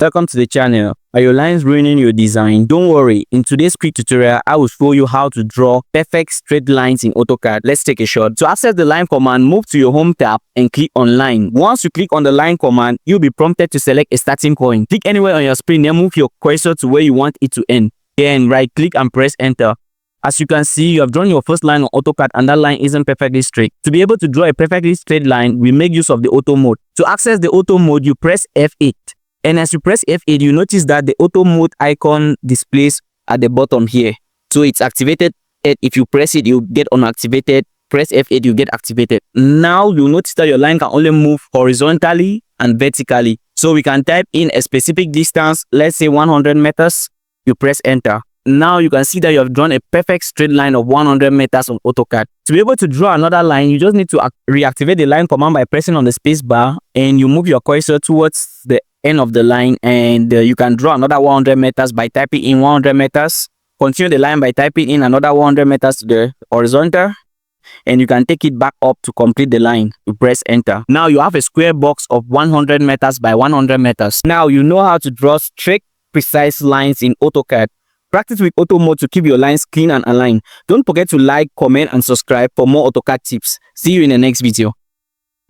Welcome to the channel. Are your lines ruining your design? Don't worry, in today's quick tutorial, I will show you how to draw perfect straight lines in AutoCAD. Let's take a shot. To access the line command, move to your home tab and click on line. Once you click on the line command, you'll be prompted to select a starting point. Click anywhere on your screen, then move your cursor to where you want it to end. Then right click and press enter. As you can see, you have drawn your first line on AutoCAD and that line isn't perfectly straight. To be able to draw a perfectly straight line, we make use of the auto mode. To access the auto mode, you press F8. And as you press F8, you notice that the auto mode icon displays at the bottom here. So it's activated. If you press it, you get unactivated. Press F8, you get activated. Now you'll notice that your line can only move horizontally and vertically. So we can type in a specific distance, let's say 100 meters. You press enter. Now you can see that you have drawn a perfect straight line of 100 meters on AutoCAD. To be able to draw another line, you just need to reactivate the line command by pressing on the space bar, and you move your cursor towards the end of the line, and you can draw another 100 meters by typing in 100 meters. Continue the line by typing in another 100 meters to the horizontal, and you can take it back up to complete the line. You press enter. Now you have a square box of 100 meters by 100 meters. Now you know how to draw straight, precise lines in AutoCAD. Practice with auto mode to keep your lines clean and aligned. Don't forget to like, comment, and subscribe for more AutoCAD tips. See you in the next video.